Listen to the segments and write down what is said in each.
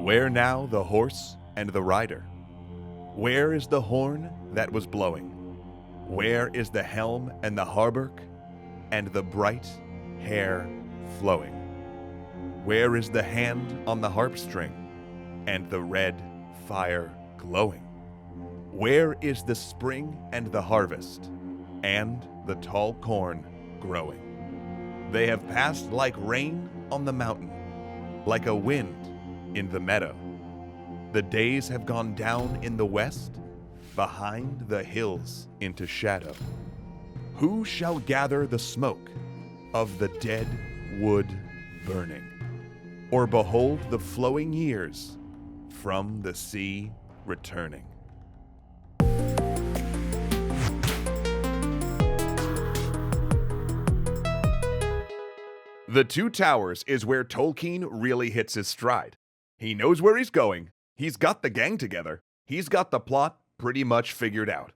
Where now the horse and the rider? Where is the horn that was blowing? Where is the helm and the hauberk, and the bright hair flowing? Where is the hand on the harp string, and the red fire glowing? Where is the spring and the harvest, and the tall corn growing? They have passed like rain on the mountain, like a wind in the meadow. The days have gone down in the west, behind the hills into shadow. Who shall gather the smoke of the dead wood burning, or behold the flowing years from the sea returning? The Two Towers is where Tolkien really hits his stride. He knows where he's going, he's got the gang together, he's got the plot pretty much figured out.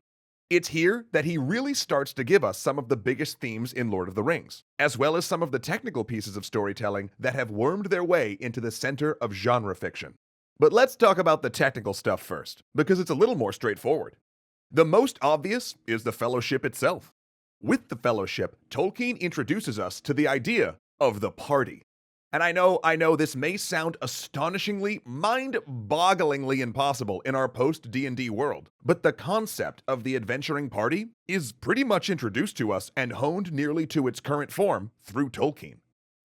It's here that he really starts to give us some of the biggest themes in Lord of the Rings, as well as some of the technical pieces of storytelling that have wormed their way into the center of genre fiction. But let's talk about the technical stuff first, because it's a little more straightforward. The most obvious is the Fellowship itself. With the Fellowship, Tolkien introduces us to the idea of the party. And I know this may sound astonishingly, mind-bogglingly impossible in our post-D&D world, but the concept of the adventuring party is pretty much introduced to us and honed nearly to its current form through Tolkien.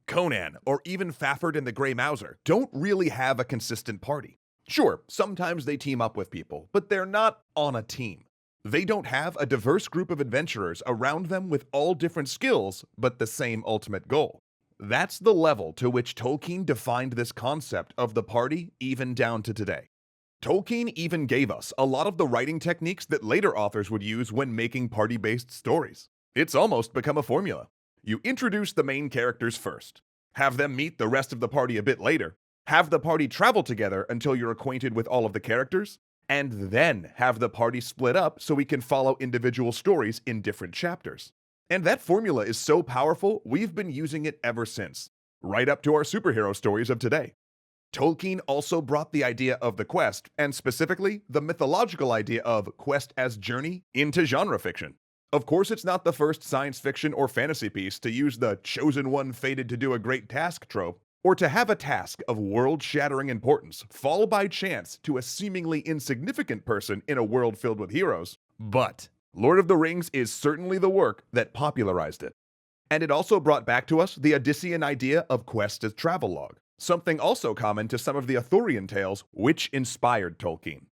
Conan, or even Fafhrd and the Grey Mouser, don't really have a consistent party. Sure, sometimes they team up with people, but they're not on a team. They don't have a diverse group of adventurers around them with all different skills, but the same ultimate goal. That's the level to which Tolkien defined this concept of the party even down to today. Tolkien even gave us a lot of the writing techniques that later authors would use when making party-based stories. It's almost become a formula. You introduce the main characters first, have them meet the rest of the party a bit later, have the party travel together until you're acquainted with all of the characters, and then have the party split up so we can follow individual stories in different chapters. And that formula is so powerful, we've been using it ever since, right up to our superhero stories of today. Tolkien also brought the idea of the quest, and specifically the mythological idea of quest as journey, into genre fiction. Of course, it's not the first science fiction or fantasy piece to use the chosen one fated to do a great task trope, or to have a task of world-shattering importance fall by chance to a seemingly insignificant person in a world filled with heroes, but Lord of the Rings is certainly the work that popularized it. And it also brought back to us the Odyssean idea of quest as travelogue, something also common to some of the Arthurian tales which inspired Tolkien.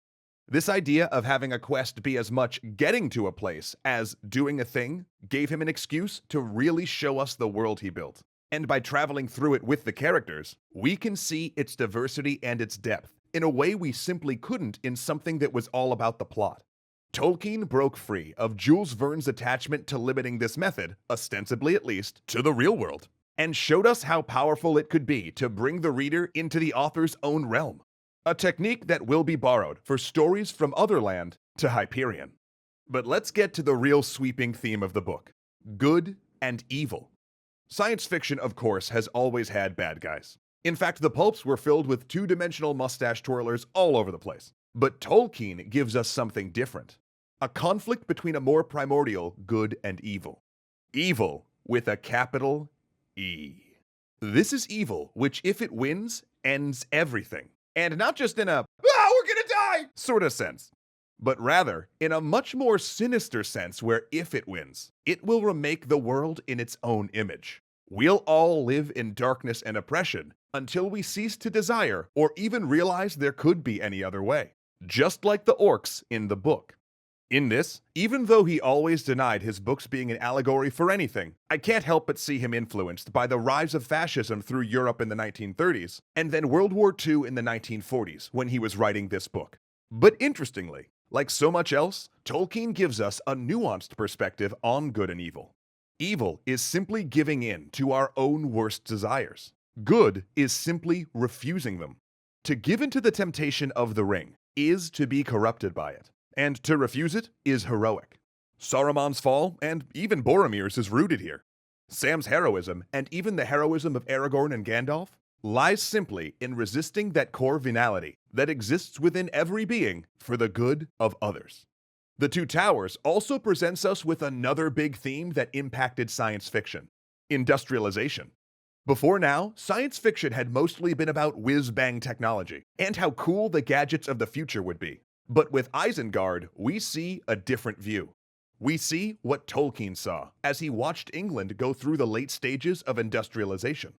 This idea of having a quest be as much getting to a place as doing a thing gave him an excuse to really show us the world he built. And by traveling through it with the characters, we can see its diversity and its depth in a way we simply couldn't in something that was all about the plot. Tolkien broke free of Jules Verne's attachment to limiting this method, ostensibly at least, to the real world, and showed us how powerful it could be to bring the reader into the author's own realm. A technique that will be borrowed for stories from Otherland to Hyperion. But let's get to the real sweeping theme of the book: good and evil. Science fiction, of course, has always had bad guys. In fact, the pulps were filled with two-dimensional mustache twirlers all over the place. But Tolkien gives us something different. A conflict between a more primordial good and evil. Evil with a capital E. This is evil which, if it wins, ends everything. And not just in a, we're gonna die sort of sense, but rather in a much more sinister sense where if it wins, it will remake the world in its own image. We'll all live in darkness and oppression until we cease to desire or even realize there could be any other way. Just like the orcs in the book. In this, even though he always denied his books being an allegory for anything, I can't help but see him influenced by the rise of fascism through Europe in the 1930s, and then World War II in the 1940s when he was writing this book. But interestingly, like so much else, Tolkien gives us a nuanced perspective on good and evil. Evil is simply giving in to our own worst desires. Good is simply refusing them. To give in to the temptation of the ring is to be corrupted by it, and to refuse it is heroic. Saruman's fall, and even Boromir's, is rooted here. Sam's heroism, and even the heroism of Aragorn and Gandalf, lies simply in resisting that core venality that exists within every being for the good of others. The Two Towers also presents us with another big theme that impacted science fiction: industrialization. Before now, science fiction had mostly been about whiz-bang technology and how cool the gadgets of the future would be. But with Isengard, we see a different view. We see what Tolkien saw as he watched England go through the late stages of industrialization.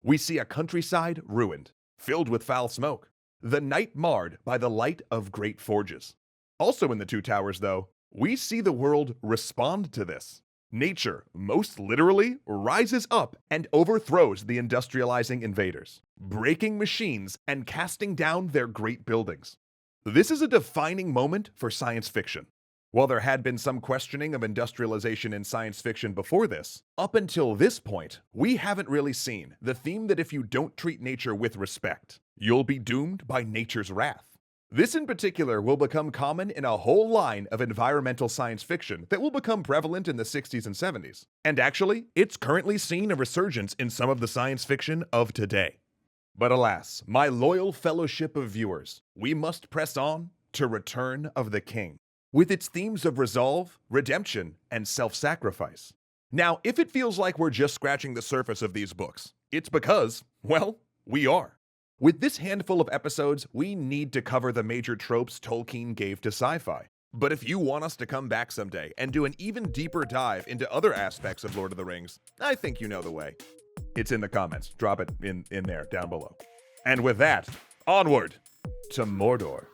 We see a countryside ruined, filled with foul smoke, the night marred by the light of great forges. Also in the Two Towers, though, we see the world respond to this. Nature, most literally, rises up and overthrows the industrializing invaders, breaking machines and casting down their great buildings. This is a defining moment for science fiction. While there had been some questioning of industrialization in science fiction before this, up until this point, we haven't really seen the theme that if you don't treat nature with respect, you'll be doomed by nature's wrath. This in particular will become common in a whole line of environmental science fiction that will become prevalent in the 60s and 70s. And actually, it's currently seen a resurgence in some of the science fiction of today. But alas, my loyal fellowship of viewers, we must press on to Return of the King, with its themes of resolve, redemption, and self-sacrifice. Now, if it feels like we're just scratching the surface of these books, it's because, well, we are. With this handful of episodes, we need to cover the major tropes Tolkien gave to sci-fi. But if you want us to come back someday and do an even deeper dive into other aspects of Lord of the Rings, I think you know the way. It's in the comments. Drop it in there, down below. And with that, onward to Mordor.